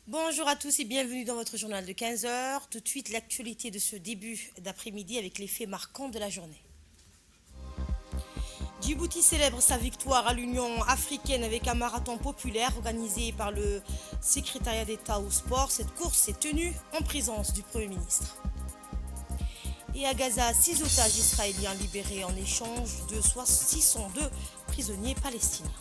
Bonjour à tous et bienvenue dans votre journal de 15 heures. Tout de suite, l'actualité de ce début d'après-midi avec les faits marquants de la journée. Djibouti célèbre sa victoire à l'Union africaine avec un marathon populaire organisé par le secrétariat d'État au sport. Cette course s'est tenue en présence du Premier ministre. Et à Gaza, 6 otages israéliens libérés en échange de 602 prisonniers palestiniens.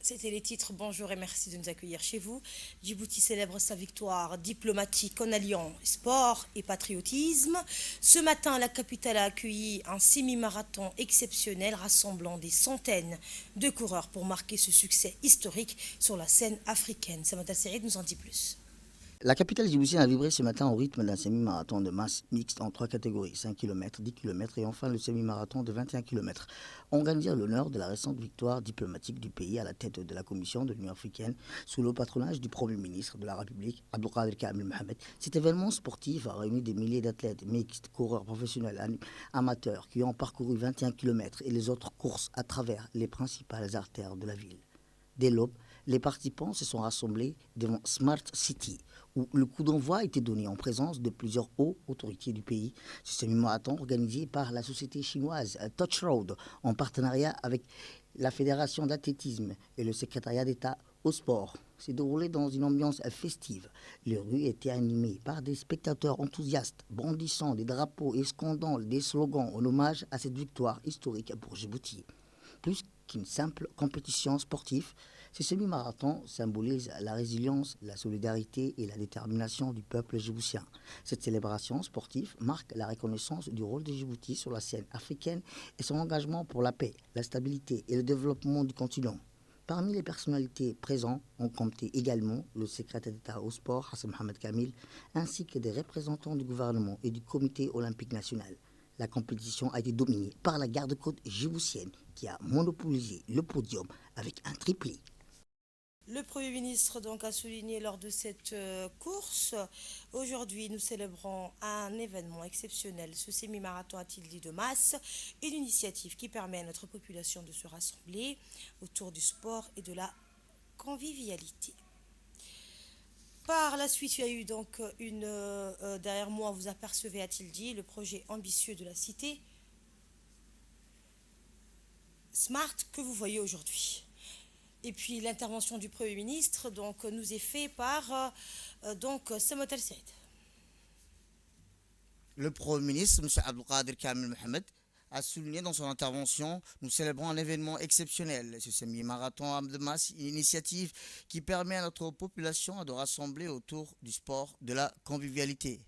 C'était les titres. Bonjour et merci de nous accueillir chez vous. Djibouti célèbre sa victoire diplomatique en alliant sport et patriotisme. Ce matin, la capitale a accueilli un semi-marathon exceptionnel rassemblant des centaines de coureurs pour marquer ce succès historique sur la scène africaine. Samantha Serid nous en dit plus. La capitale djiboutienne a vibré ce matin au rythme d'un semi-marathon de masse mixte en trois catégories, 5 km, 10 km et enfin le semi-marathon de 21 km. Organisé à l'honneur de la récente victoire diplomatique du pays à la tête de la Commission de l'Union africaine sous le patronage du Premier ministre de la République, Abdelkader Kamel Mohamed. Cet événement sportif a réuni des milliers d'athlètes mixtes, coureurs professionnels, amateurs qui ont parcouru 21 km et les autres courses à travers les principales artères de la ville. Dès l'aube, les participants se sont rassemblés devant Smart City, où le coup d'envoi a été donné en présence de plusieurs hauts autorités du pays. Ce semi-marathon organisé par la société chinoise Touch Road en partenariat avec la Fédération d'athlétisme et le secrétariat d'État au sport s'est déroulé dans une ambiance festive. Les rues étaient animées par des spectateurs enthousiastes, brandissant des drapeaux et scandant des slogans en hommage à cette victoire historique pour Djibouti. Plus qu'une simple compétition sportive, ce semi-marathon symbolise la résilience, la solidarité et la détermination du peuple djiboutien. Cette célébration sportive marque la reconnaissance du rôle de Djibouti sur la scène africaine et son engagement pour la paix, la stabilité et le développement du continent. Parmi les personnalités présentes, on comptait également le secrétaire d'État au sport, Hassan Mohamed Kamil, ainsi que des représentants du gouvernement et du comité olympique national. La compétition a été dominée par la garde-côte djiboutienne qui a monopolisé le podium avec un triplé. Le Premier ministre donc a souligné lors de cette course. Aujourd'hui, nous célébrons un événement exceptionnel, ce semi-marathon a-t-il dit de masse, une initiative qui permet à notre population de se rassembler autour du sport et de la convivialité. Par la suite, il y a eu donc derrière moi, vous apercevez, a-t-il dit, le projet ambitieux de la cité Smart que vous voyez aujourd'hui. Et puis l'intervention du Premier ministre donc, nous est faite par Samoth El-Said. Le Premier ministre, M. Abdelkader Kamel Mohamed, a souligné dans son intervention: nous célébrons un événement exceptionnel, ce semi-marathon de masse, une initiative qui permet à notre population de rassembler autour du sport, de la convivialité.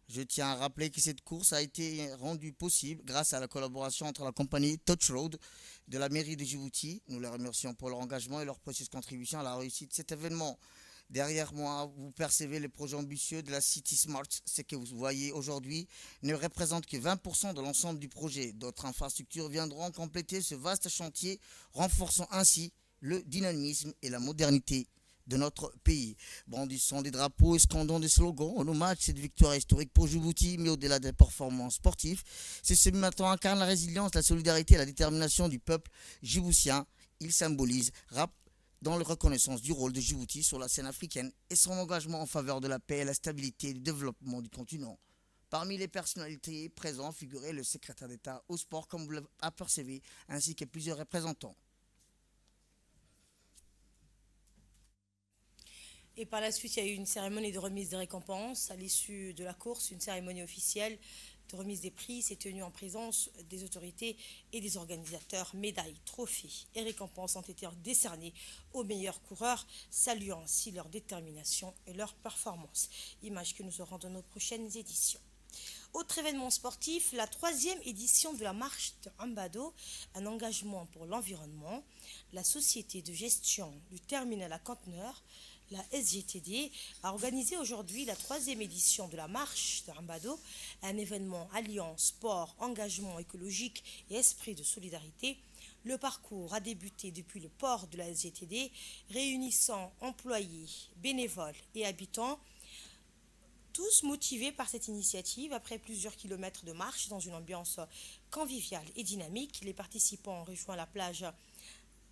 Je tiens à rappeler que cette course a été rendue possible grâce à la collaboration entre la compagnie Touch Road de la mairie de Djibouti. Nous les remercions pour leur engagement et leur précieuse contribution à la réussite de cet événement. Derrière moi, vous percevez les projets ambitieux de la City Smart. Ce que vous voyez aujourd'hui ne représente que 20% de l'ensemble du projet. D'autres infrastructures viendront compléter ce vaste chantier, renforçant ainsi le dynamisme et la modernité de notre pays. Brandissant des drapeaux et scandant des slogans en hommage à cette victoire historique pour Djibouti, mais au-delà des performances sportives, ce semi-marathon incarne la résilience, la solidarité et la détermination du peuple djiboutien. Il symbolise dans la reconnaissance du rôle de Djibouti sur la scène africaine et son engagement en faveur de la paix et la stabilité et du développement du continent. Parmi les personnalités présentes figurait le secrétaire d'État au sport, comme vous l'apercevez, ainsi que plusieurs représentants. Et par la suite, il y a eu une cérémonie de remise des récompenses. À l'issue de la course, une cérémonie officielle de remise des prix s'est tenue en présence des autorités et des organisateurs. Médailles, trophées et récompenses ont été décernés aux meilleurs coureurs, saluant ainsi leur détermination et leur performance. Image que nous aurons dans nos prochaines éditions. Autre événement sportif, la troisième édition de la marche de Ambado, un engagement pour l'environnement. La société de gestion du terminal à conteneurs, la SGTD, a organisé aujourd'hui la troisième édition de la marche de Ambado, un événement alliant sport, engagement écologique et esprit de solidarité. Le parcours a débuté depuis le port de la SGTD, réunissant employés, bénévoles et habitants Tous motivés par cette initiative, après plusieurs kilomètres de marche dans une ambiance conviviale et dynamique, les participants ont rejoint la plage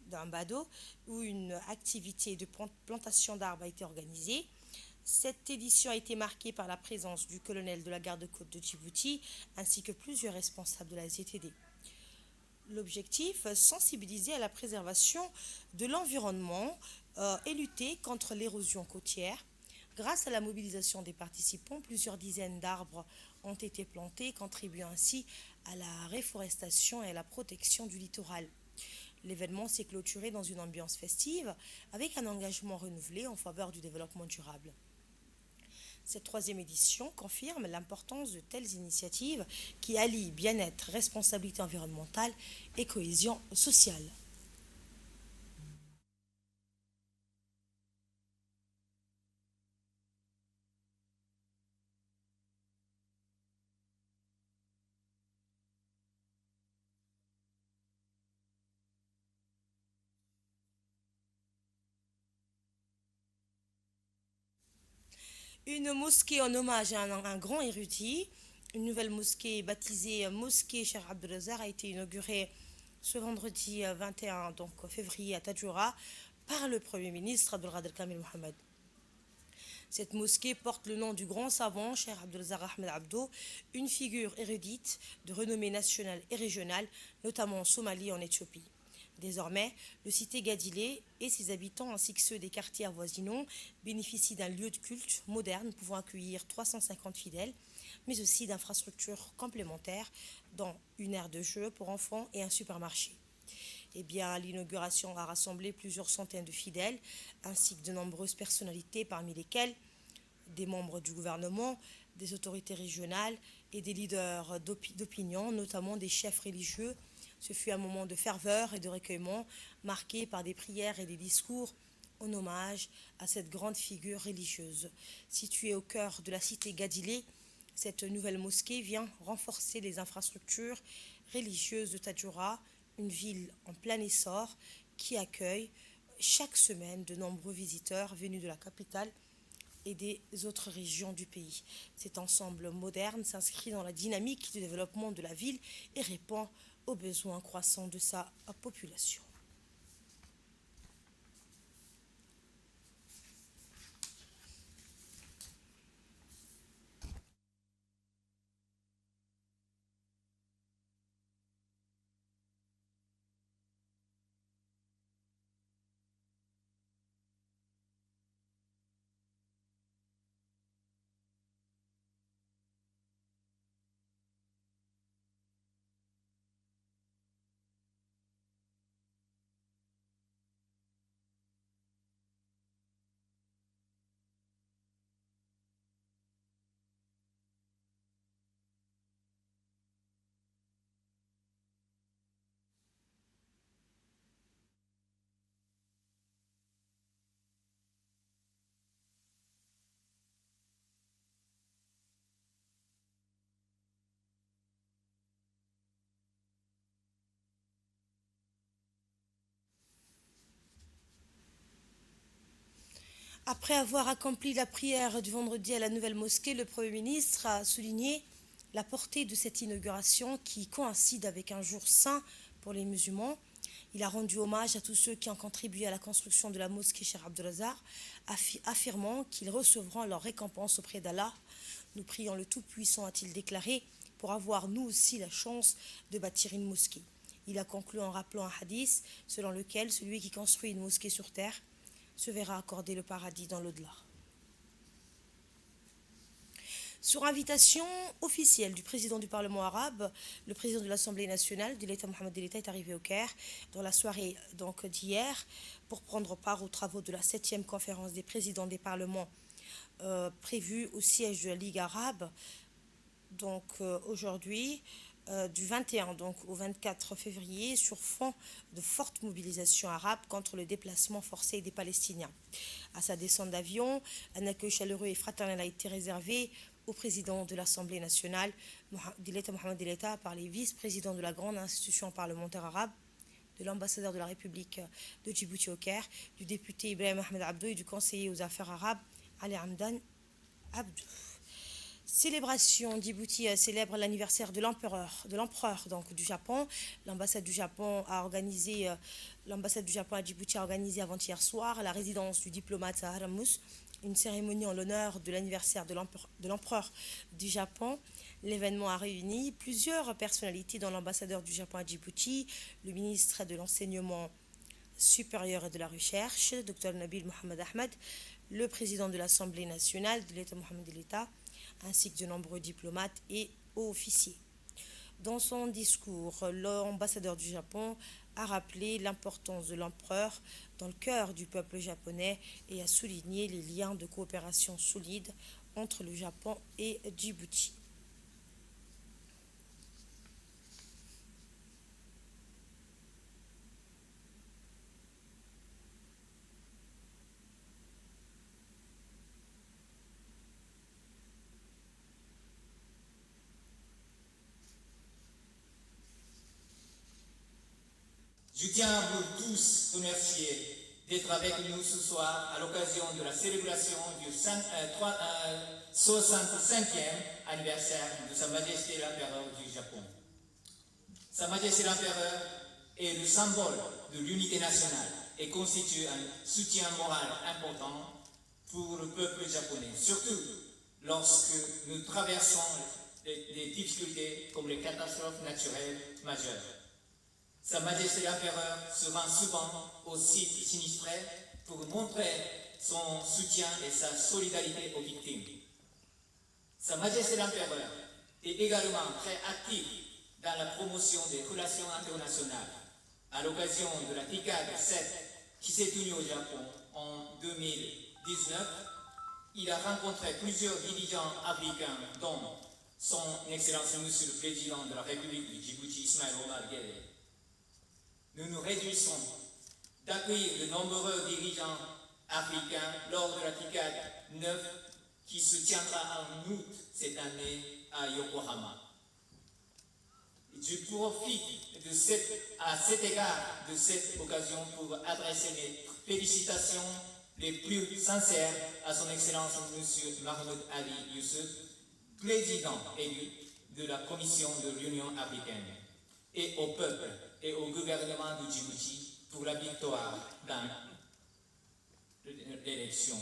d'un bado où une activité de plantation d'arbres a été organisée. Cette édition a été marquée par la présence du colonel de la garde-côte de Djibouti ainsi que plusieurs responsables de la ZTD. L'objectif, sensibiliser à la préservation de l'environnement et lutter contre l'érosion côtière. Grâce à la mobilisation des participants, plusieurs dizaines d'arbres ont été plantés, contribuant ainsi à la réforestation et à la protection du littoral. L'événement s'est clôturé dans une ambiance festive avec un engagement renouvelé en faveur du développement durable. Cette troisième édition confirme l'importance de telles initiatives qui allient bien-être, responsabilité environnementale et cohésion sociale. Une mosquée en hommage à un grand érudit, une nouvelle mosquée baptisée Mosquée Cheikh Abdelazar a été inaugurée ce vendredi 21 février à Tadjoura par le Premier ministre Abdelkader Kamil Mohamed. Cette mosquée porte le nom du grand savant Cheikh Abdelazar Ahmed Abdo, une figure érudite de renommée nationale et régionale, notamment en Somalie et en Éthiopie. Désormais, le cité Gadilé et ses habitants ainsi que ceux des quartiers avoisinants bénéficient d'un lieu de culte moderne pouvant accueillir 350 fidèles, mais aussi d'infrastructures complémentaires, dont une aire de jeu pour enfants et un supermarché. L'inauguration a rassemblé plusieurs centaines de fidèles, ainsi que de nombreuses personnalités, parmi lesquelles des membres du gouvernement, des autorités régionales et des leaders d'opinion, notamment des chefs religieux. Ce fut un moment de ferveur et de recueillement, marqué par des prières et des discours en hommage à cette grande figure religieuse. Située au cœur de la cité Gadilé, cette nouvelle mosquée vient renforcer les infrastructures religieuses de Tadjoura, une ville en plein essor qui accueille chaque semaine de nombreux visiteurs venus de la capitale et des autres régions du pays. Cet ensemble moderne s'inscrit dans la dynamique du développement de la ville et répond aux besoins croissants de sa population. Après avoir accompli la prière du vendredi à la nouvelle mosquée, le Premier ministre a souligné la portée de cette inauguration qui coïncide avec un jour saint pour les musulmans. Il a rendu hommage à tous ceux qui ont contribué à la construction de la mosquée Cheikh Abdelazar, affirmant qu'ils recevront leur récompense auprès d'Allah. Nous prions le Tout-Puissant, a-t-il déclaré, pour avoir nous aussi la chance de bâtir une mosquée. Il a conclu en rappelant un hadith selon lequel celui qui construit une mosquée sur terre se verra accorder le paradis dans l'au-delà. Sur invitation officielle du président du Parlement arabe, le président de l'Assemblée nationale de l'État Mohamed El est arrivé au Caire dans la soirée d'hier pour prendre part aux travaux de la 7e conférence des présidents des parlements prévue au siège de la Ligue arabe. Aujourd'hui, du 21 au 24 février sur fond de forte mobilisation arabe contre le déplacement forcé des Palestiniens. À sa descente d'avion, un accueil chaleureux et fraternel a été réservé au président de l'Assemblée nationale Mohamed El par les vice-présidents de la grande institution parlementaire arabe, de l'ambassadeur de la République de Djibouti au Caire, du député Ibrahim Ahmed Abdou et du conseiller aux affaires arabes Ali Hamdan Abdou. Célébration, Djibouti célèbre l'anniversaire de l'empereur donc du Japon. L'ambassade du Japon a organisé, l'ambassade du Japon à Djibouti a organisé avant-hier soir à la résidence du diplomate à Haramus une cérémonie en l'honneur de l'anniversaire de l'empereur du Japon. L'événement a réuni plusieurs personnalités dont l'ambassadeur du Japon à Djibouti, le ministre de l'enseignement supérieur et de la recherche, Dr Nabil Mohamed Ahmed, le président de l'Assemblée nationale de l'État Mohamed l'État, ainsi que de nombreux diplomates et officiers. Dans son discours, l'ambassadeur du Japon a rappelé l'importance de l'empereur dans le cœur du peuple japonais et a souligné les liens de coopération solides entre le Japon et Djibouti. Je tiens à vous tous remercier d'être avec nous ce soir à l'occasion de la célébration du 65e anniversaire de Sa Majesté l'Empereur du Japon. Sa Majesté l'Empereur est le symbole de l'unité nationale et constitue un soutien moral important pour le peuple japonais, surtout lorsque nous traversons des difficultés comme les catastrophes naturelles majeures. Sa Majesté l'Empereur se rend souvent aux sites sinistrés pour montrer son soutien et sa solidarité aux victimes. Sa Majesté l'Empereur est également très actif dans la promotion des relations internationales. À l'occasion de la TICAD 7 qui s'est tenue au Japon en 2019, il a rencontré plusieurs dirigeants africains, dont son Excellence Monsieur le Président de la République du Djibouti, Ismaël Omar Guelleh. Nous nous réjouissons d'accueillir de nombreux dirigeants africains lors de la TICAD 9 qui se tiendra en août cette année à Yokohama. Je profite à cet égard de cette occasion pour adresser mes félicitations les plus sincères à son Excellence M. Mahmoud Ali Youssouf, président élu de la Commission de l'Union africaine, et au peuple et au gouvernement de Djibouti pour la victoire dans l'élection,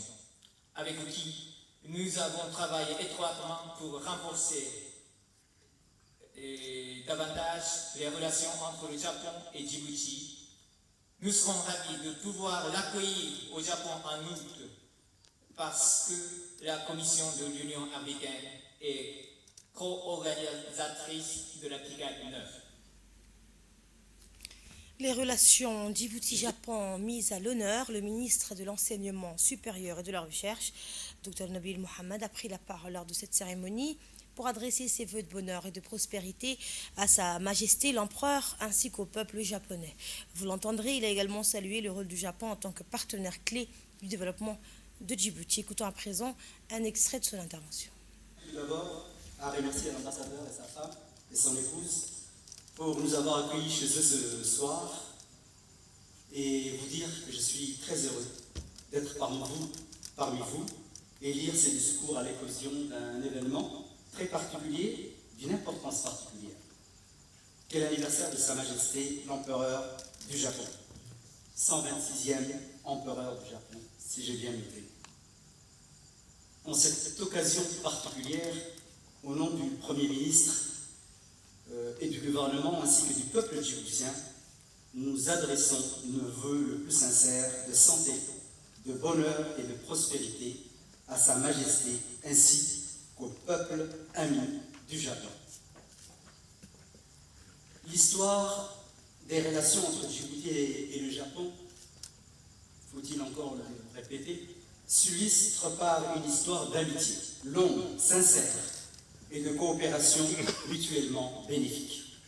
avec qui nous avons travaillé étroitement pour renforcer davantage les relations entre le Japon et Djibouti. Nous serons ravis de pouvoir l'accueillir au Japon en août parce que la Commission de l'Union africaine est co-organisatrice de la TICAD 9. Les relations Djibouti-Japon mises à l'honneur, le ministre de l'Enseignement supérieur et de la Recherche, Dr Nabil Mohamed, a pris la parole lors de cette cérémonie pour adresser ses vœux de bonheur et de prospérité à Sa Majesté l'Empereur ainsi qu'au peuple japonais. Vous l'entendrez, il a également salué le rôle du Japon en tant que partenaire clé du développement de Djibouti. Écoutons à présent un extrait de son intervention. Tout d'abord, à remercier l'ambassadeur et sa femme et son épouse pour nous avoir accueillis chez eux ce soir et vous dire que je suis très heureux d'être parmi vous et lire ces discours à l'occasion d'un événement très particulier, d'une importance particulière, qui est l'anniversaire de Sa Majesté l'Empereur du Japon, 126e empereur du Japon, si j'ai bien noté. En cette occasion particulière, au nom du Premier ministre et du gouvernement ainsi que du peuple djiboutien, nous adressons nos vœux le plus sincères de santé, de bonheur et de prospérité à Sa Majesté ainsi qu'au peuple ami du Japon. L'histoire des relations entre Djibouti et le Japon, faut-il encore le répéter, s'illustre par une histoire d'amitié longue, sincère et de coopération mutuellement bénéfique.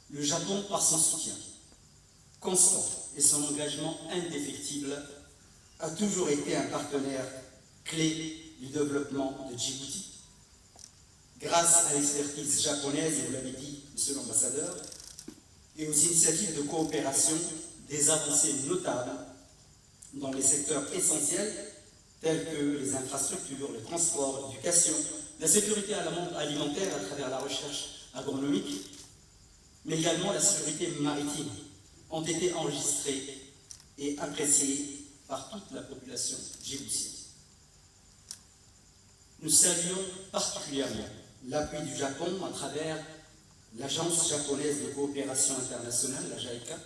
Le Japon, par son soutien constant et son engagement indéfectible, a toujours été un partenaire clé du développement de Djibouti. Grâce à l'expertise japonaise, et vous l'avez dit, monsieur l'ambassadeur, et aux initiatives de coopération, des avancées notables dans les secteurs essentiels tels que les infrastructures, le transport, l'éducation, la sécurité alimentaire à travers la recherche agronomique, mais également la sécurité maritime, ont été enregistrés et appréciés par toute la population djiboutienne. Nous saluons particulièrement l'appui du Japon à travers l'Agence japonaise de coopération internationale, la JICA,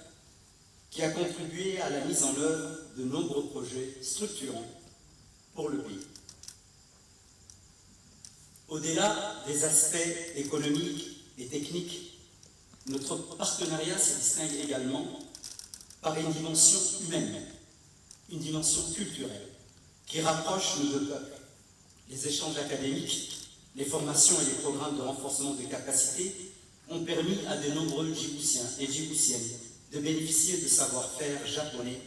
qui a contribué à la mise en œuvre de nombreux projets structurants pour le pays. Au-delà des aspects économiques et techniques, notre partenariat se distingue également par une dimension humaine, une dimension culturelle, qui rapproche nos deux peuples. Les échanges académiques, les formations et les programmes de renforcement des capacités ont permis à de nombreux Djiboutiens et Djiboutiennes de bénéficier de savoir-faire japonais,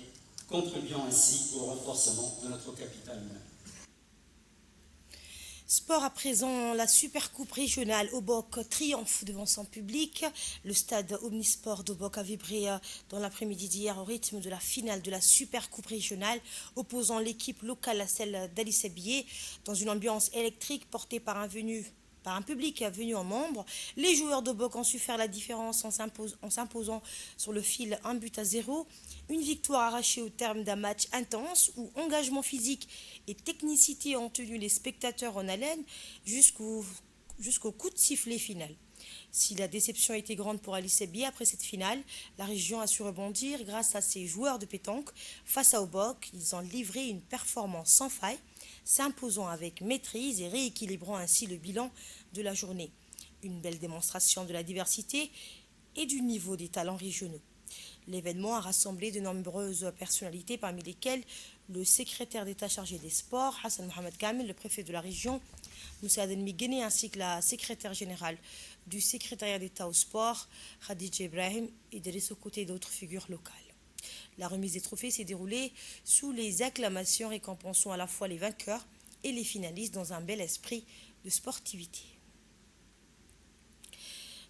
contribuant ainsi au renforcement de notre capital humain. Sport à présent, la Supercoupe régionale Obok triomphe devant son public. Le stade Omnisport d'Obok a vibré dans l'après-midi d'hier au rythme de la finale de la Supercoupe régionale opposant l'équipe locale à celle d'Ali Sebié dans une ambiance électrique portée par un public venu en nombre. Les joueurs d'Obok ont su faire la différence en s'imposant sur le fil 1-0. Une victoire arrachée au terme d'un match intense où engagement physique et technicité ont tenu les spectateurs en haleine jusqu'au coup de sifflet final. Si la déception était grande pour Ali Sebié après cette finale, la région a su rebondir grâce à ses joueurs de pétanque. Face à Obok, ils ont livré une performance sans faille, s'imposant avec maîtrise et rééquilibrant ainsi le bilan de la journée. Une belle démonstration de la diversité et du niveau des talents régionaux. L'événement a rassemblé de nombreuses personnalités, parmi lesquelles le secrétaire d'État chargé des sports, Hassan Mohamed Kamel, le préfet de la région, Moussa Aden-Miguene, ainsi que la secrétaire générale du secrétariat d'État au sport, Khadija Ibrahim, Idriss, aux côtés d'autres figures locales. La remise des trophées s'est déroulée sous les acclamations récompensant à la fois les vainqueurs et les finalistes dans un bel esprit de sportivité.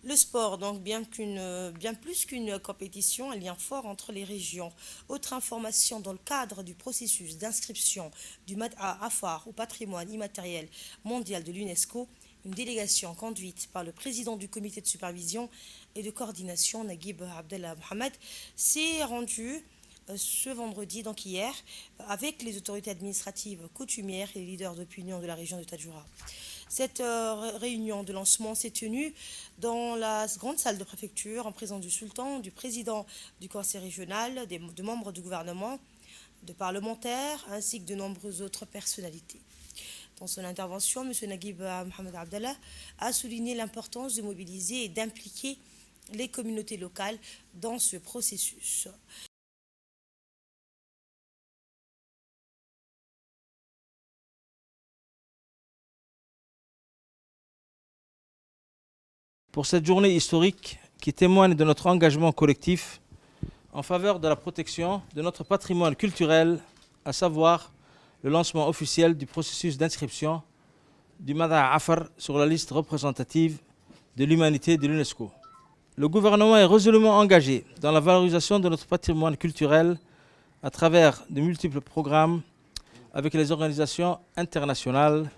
Le sport, donc, bien plus qu'une compétition, un lien fort entre les régions. Autre information, dans le cadre du processus d'inscription du Mad'a Afar au patrimoine immatériel mondial de l'UNESCO, une délégation conduite par le président du comité de supervision et de coordination, Naguib Abdellah Mohamed, s'est rendue ce vendredi, donc hier, avec les autorités administratives coutumières et les leaders d'opinion de la région de Tadjoura. Cette réunion de lancement s'est tenue dans la grande salle de préfecture en présence du sultan, du président du conseil régional, de membres du gouvernement, de parlementaires ainsi que de nombreuses autres personnalités. Dans son intervention, M. Naguib Mohamed Abdallah a souligné l'importance de mobiliser et d'impliquer les communautés locales dans ce processus. Pour cette journée historique qui témoigne de notre engagement collectif en faveur de la protection de notre patrimoine culturel, à savoir le lancement officiel du processus d'inscription du Mad'a Afar sur la liste représentative de l'humanité de l'UNESCO. Le gouvernement est résolument engagé dans la valorisation de notre patrimoine culturel à travers de multiples programmes avec les organisations internationales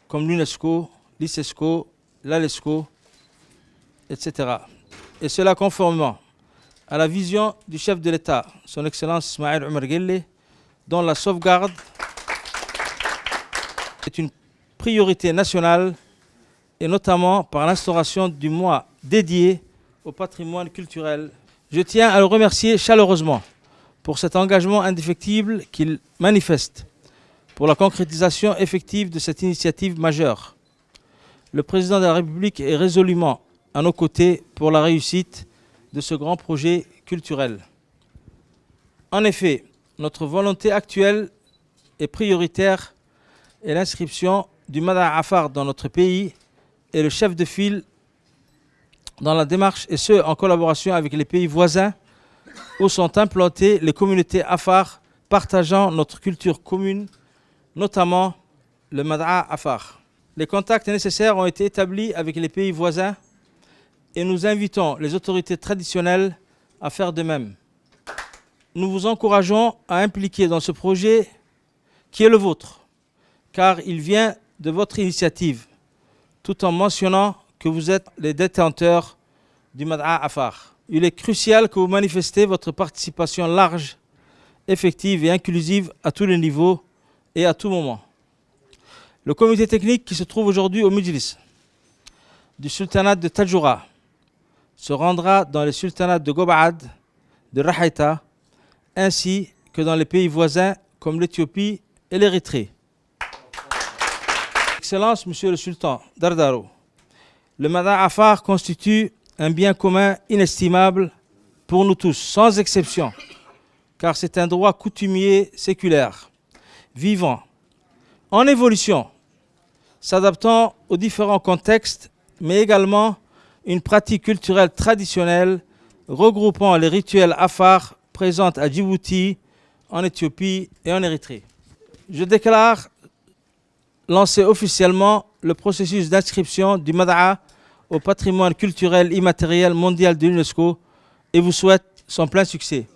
comme l'UNESCO, l'ICESCO, l'ALESCO, etc. Et cela conformément à la vision du chef de l'État, son Excellence Ismaël Omar Guelleh, dont la sauvegarde est une priorité nationale et notamment par l'instauration du mois dédié au patrimoine culturel. Je tiens à le remercier chaleureusement pour cet engagement indéfectible qu'il manifeste pour la concrétisation effective de cette initiative majeure. Le président de la République est résolument à nos côtés pour la réussite de ce grand projet culturel. En effet, notre volonté actuelle et prioritaire est l'inscription du Mad'a Afar dans notre pays et le chef de file dans la démarche, et ce en collaboration avec les pays voisins où sont implantées les communautés Afar partageant notre culture commune, notamment le Mad'a Afar. Les contacts nécessaires ont été établis avec les pays voisins et nous invitons les autorités traditionnelles à faire de même. Nous vous encourageons à impliquer dans ce projet qui est le vôtre, car il vient de votre initiative, tout en mentionnant que vous êtes les détenteurs du Mad'a Afar. Il est crucial que vous manifestez votre participation large, effective et inclusive à tous les niveaux et à tout moment. Le comité technique qui se trouve aujourd'hui au Mujlis du sultanat de Tajoura se rendra dans les sultanats de Gobad, de Rahaïta, ainsi que dans les pays voisins comme l'Éthiopie et l'Érythrée. Excellence, Monsieur le Sultan Dardaro, le Mad'a Afar constitue un bien commun inestimable pour nous tous, sans exception, car c'est un droit coutumier séculaire, vivant, en évolution, s'adaptant aux différents contextes, mais également une pratique culturelle traditionnelle regroupant les rituels Afar présents à Djibouti, en Éthiopie et en Érythrée. Je déclare lancer officiellement le processus d'inscription du Mad'a au patrimoine culturel immatériel mondial de l'UNESCO et vous souhaite son plein succès.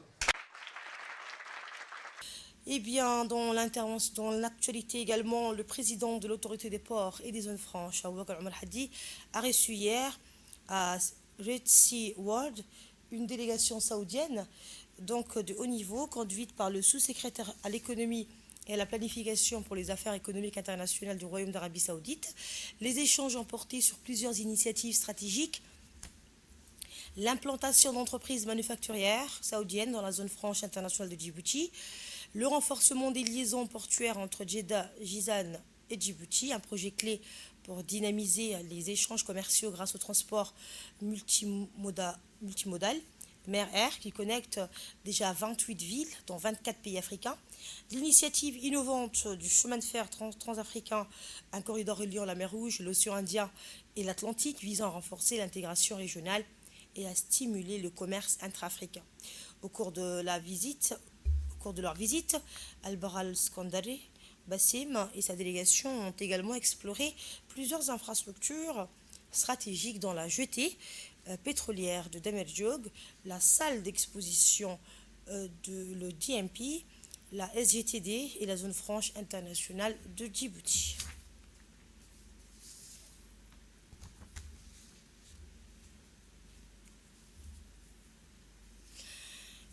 Eh bien, dans l'actualité également, le président de l'autorité des ports et des zones franches, Aboubakar Omar Hadi, a reçu hier à Red Sea World une délégation saoudienne donc de haut niveau conduite par le sous-secrétaire à l'économie et à la planification pour les affaires économiques internationales du Royaume d'Arabie Saoudite. Les échanges ont porté sur plusieurs initiatives stratégiques. L'implantation d'entreprises manufacturières saoudiennes dans la zone franche internationale de Djibouti, le renforcement des liaisons portuaires entre Jeddah, Jizan et Djibouti, un projet clé pour dynamiser les échanges commerciaux grâce au transport multimodal, mer-air qui connecte déjà 28 villes dans 24 pays africains. L'initiative innovante du chemin de fer transafricain, un corridor reliant la mer Rouge, l'océan Indien et l'Atlantique visant à renforcer l'intégration régionale et à stimuler le commerce intra-africain. Au cours de leur visite, Al-Baral Skandari, Bassim et sa délégation ont également exploré plusieurs infrastructures stratégiques dans la jetée pétrolière de Damerjog, la salle d'exposition de le DMP, la SGTD et la zone franche internationale de Djibouti.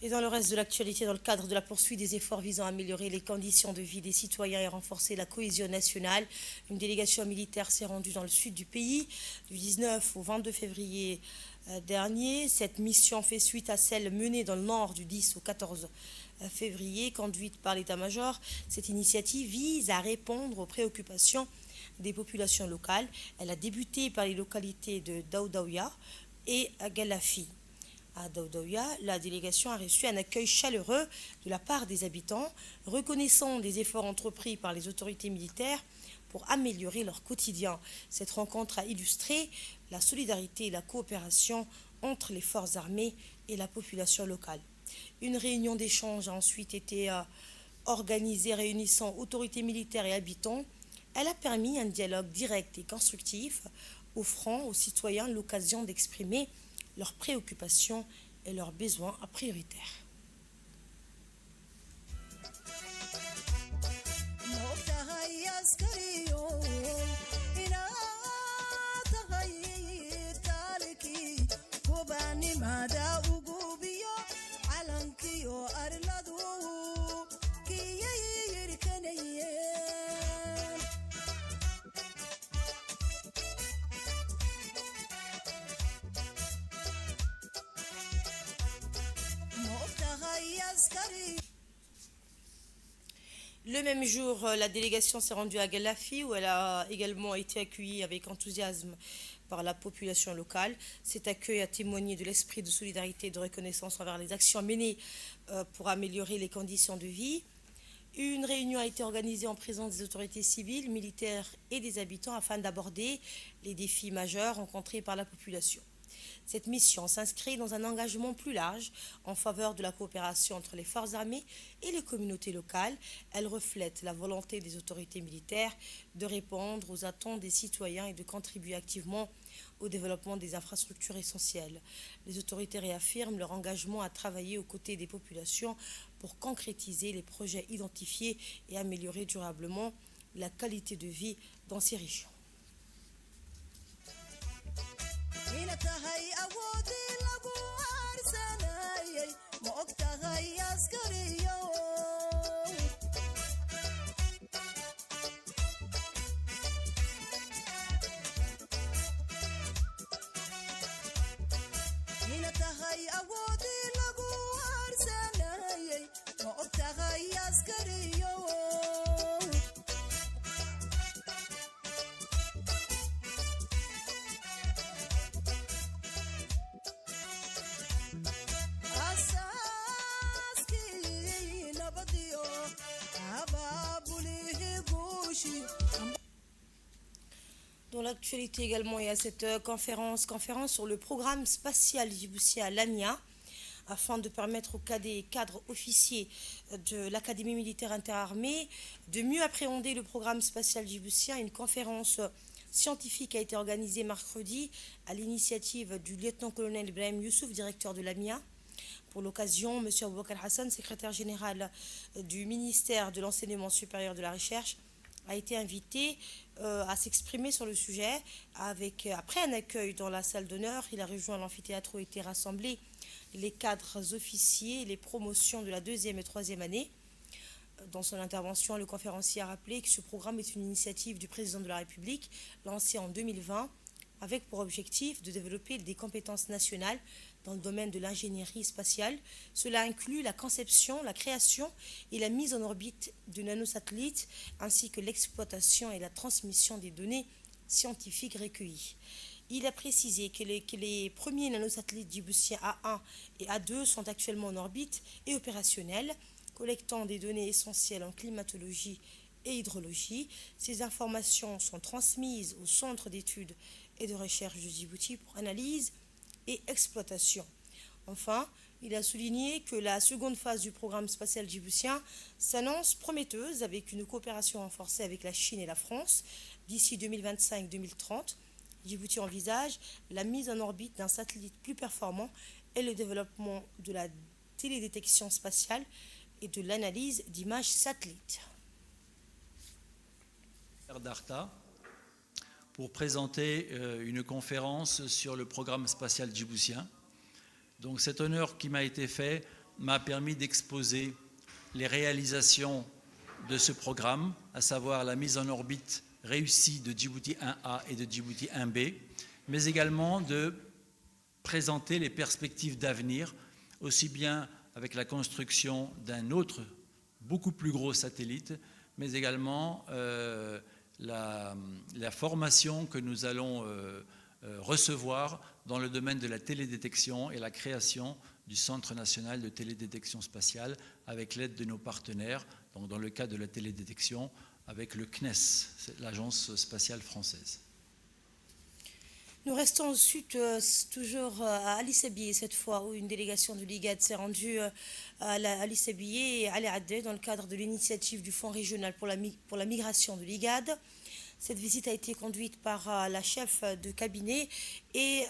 Et dans le reste de l'actualité, dans le cadre de la poursuite des efforts visant à améliorer les conditions de vie des citoyens et renforcer la cohésion nationale, une délégation militaire s'est rendue dans le sud du pays du 19 au 22 février dernier. Cette mission fait suite à celle menée dans le nord du 10 au 14 février, conduite par l'état-major. Cette initiative vise à répondre aux préoccupations des populations locales. Elle a débuté par les localités de Daoudaouya et Galafi. À Daoudaouya, la délégation a reçu un accueil chaleureux de la part des habitants, reconnaissant des efforts entrepris par les autorités militaires pour améliorer leur quotidien. Cette rencontre a illustré la solidarité et la coopération entre les forces armées et la population locale. Une réunion d'échange a ensuite été organisée réunissant autorités militaires et habitants. Elle a permis un dialogue direct et constructif, offrant aux citoyens l'occasion d'exprimer leurs préoccupations et leurs besoins prioritaires. Le même jour, la délégation s'est rendue à Galafi où elle a également été accueillie avec enthousiasme par la population locale. Cet accueil a témoigné de l'esprit de solidarité et de reconnaissance envers les actions menées pour améliorer les conditions de vie. Une réunion a été organisée en présence des autorités civiles, militaires et des habitants afin d'aborder les défis majeurs rencontrés par la population. Cette mission s'inscrit dans un engagement plus large en faveur de la coopération entre les forces armées et les communautés locales. Elle reflète la volonté des autorités militaires de répondre aux attentes des citoyens et de contribuer activement au développement des infrastructures essentielles. Les autorités réaffirment leur engagement à travailler aux côtés des populations pour concrétiser les projets identifiés et améliorer durablement la qualité de vie dans ces régions. Dans l'actualité également, il y a cette conférence sur le programme spatial djiboutien à l'AMIA, afin de permettre aux cadets et cadres officiers de l'Académie militaire interarmée de mieux appréhender le programme spatial djiboutien. Une conférence scientifique a été organisée mercredi à l'initiative du lieutenant-colonel Ibrahim Youssouf, directeur de l'AMIA. Pour l'occasion, M. Aboubakar Hassan, secrétaire général du ministère de l'Enseignement supérieur de la Recherche, a été invité à s'exprimer sur le sujet. Après un accueil dans la salle d'honneur, il a rejoint l'amphithéâtre où étaient rassemblés les cadres officiers et les promotions de la 2e et 3e année. Dans son intervention, le conférencier a rappelé que ce programme est une initiative du président de la République lancée en 2020 avec pour objectif de développer des compétences nationales dans le domaine de l'ingénierie spatiale. Cela inclut la conception, la création et la mise en orbite de nanosatellites, ainsi que l'exploitation et la transmission des données scientifiques recueillies. Il a précisé que les premiers nanosatellites djiboutiens A1 et A2 sont actuellement en orbite et opérationnels, collectant des données essentielles en climatologie et hydrologie. Ces informations sont transmises au Centre d'études et de recherche de Djibouti pour analyse et exploitation. Enfin, il a souligné que la seconde phase du programme spatial djiboutien s'annonce prometteuse avec une coopération renforcée avec la Chine et la France. D'ici 2025-2030, Djibouti envisage la mise en orbite d'un satellite plus performant et le développement de la télédétection spatiale et de l'analyse d'images satellites. D'Arta pour présenter une conférence sur le programme spatial djiboutien. Donc cet honneur qui m'a été fait m'a permis d'exposer les réalisations de ce programme, à savoir la mise en orbite réussie de Djibouti 1A et de Djibouti 1B, mais également de présenter les perspectives d'avenir, aussi bien avec la construction d'un autre, beaucoup plus gros satellite, mais également la formation que nous allons recevoir dans le domaine de la télédétection et la création du Centre national de télédétection spatiale avec l'aide de nos partenaires, donc dans le cas de la télédétection, avec le CNES, l'Agence spatiale française. Nous restons ensuite toujours à Alice Abiye, cette fois où une délégation de l'IGAD s'est rendue à Alice Abiye et à Al-Adé dans le cadre de l'initiative du Fonds régional pour la migration de l'IGAD. Cette visite a été conduite par la chef de cabinet et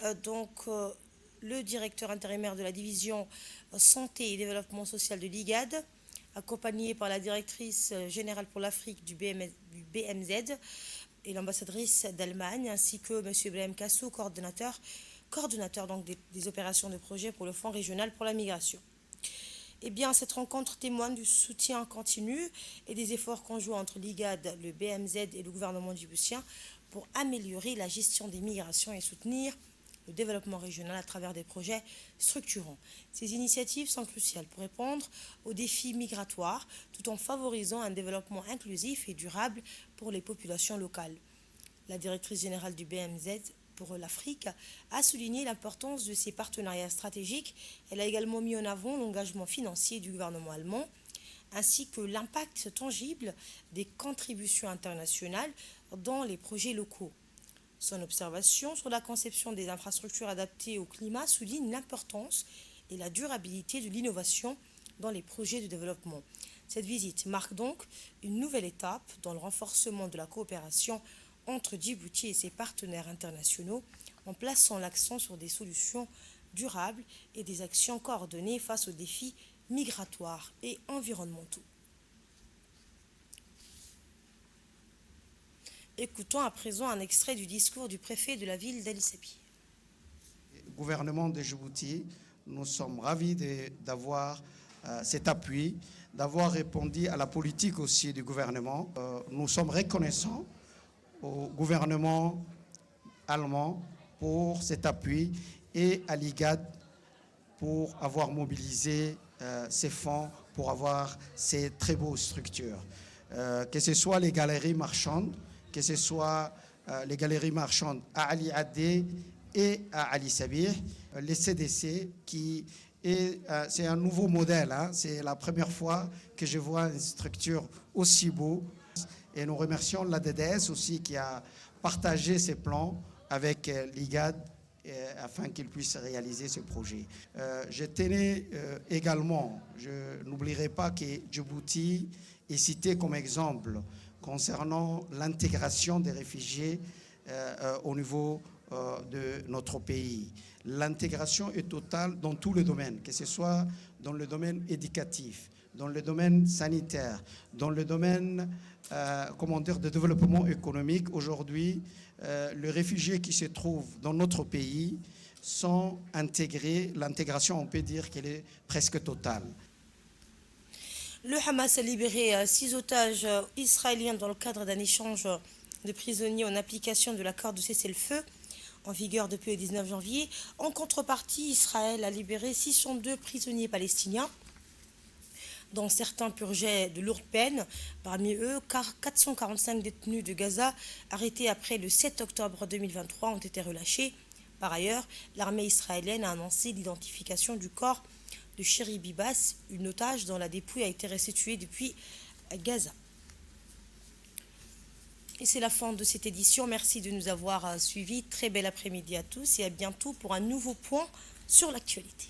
le directeur intérimaire de la division santé et développement social de l'IGAD, accompagné par la directrice générale pour l'Afrique du BMZ et l'ambassadrice d'Allemagne, ainsi que M. Ibrahim Kassou, coordonnateur donc des opérations de projet pour le Fonds régional pour la migration. Eh bien, cette rencontre témoigne du soutien continu et des efforts conjoints entre l'IGAD, le BMZ et le gouvernement djiboutien pour améliorer la gestion des migrations et soutenir le développement régional à travers des projets structurants. Ces initiatives sont cruciales pour répondre aux défis migratoires tout en favorisant un développement inclusif et durable pour les populations locales. La directrice générale du BMZ pour l'Afrique a souligné l'importance de ces partenariats stratégiques. Elle a également mis en avant l'engagement financier du gouvernement allemand ainsi que l'impact tangible des contributions internationales dans les projets locaux. Son observation sur la conception des infrastructures adaptées au climat souligne l'importance et la durabilité de l'innovation dans les projets de développement. Cette visite marque donc une nouvelle étape dans le renforcement de la coopération entre Djibouti et ses partenaires internationaux en plaçant l'accent sur des solutions durables et des actions coordonnées face aux défis migratoires et environnementaux. Écoutons à présent un extrait du discours du préfet de la ville d'Ali Sabi. Gouvernement de Djibouti, nous sommes ravis d'avoir cet appui, d'avoir répondu à la politique aussi du gouvernement. Nous sommes reconnaissants au gouvernement allemand pour cet appui et à l'IGAD pour avoir mobilisé ces fonds, pour avoir ces très beaux structures. Que ce soit les galeries marchandes, que ce soit les galeries marchandes à Ali Adé et à Ali Sabih, les CDC qui c'est un nouveau modèle, hein. C'est la première fois que je vois une structure aussi beau. Et nous remercions la DDS aussi qui a partagé ses plans avec l'IGAD afin qu'il puisse réaliser ce projet. Je tenais également, je n'oublierai pas que Djibouti est cité comme exemple concernant l'intégration des réfugiés au niveau de notre pays. L'intégration est totale dans tous les domaines, que ce soit dans le domaine éducatif, dans le domaine sanitaire, dans le domaine de développement économique. Aujourd'hui, les réfugiés qui se trouvent dans notre pays sont intégrés. L'intégration, on peut dire qu'elle est presque totale. Le Hamas a libéré 6 otages israéliens dans le cadre d'un échange de prisonniers en application de l'accord de cessez-le-feu en vigueur depuis le 19 janvier. En contrepartie, Israël a libéré 602 prisonniers palestiniens, dont certains purgeaient de lourdes peines. Parmi eux, 445 détenus de Gaza arrêtés après le 7 octobre 2023 ont été relâchés. Par ailleurs, l'armée israélienne a annoncé l'identification du corps de Chéri Bibas, une otage dont la dépouille a été restituée depuis Gaza. Et c'est la fin de cette édition. Merci de nous avoir suivis. Très bel après-midi à tous et à bientôt pour un nouveau point sur l'actualité.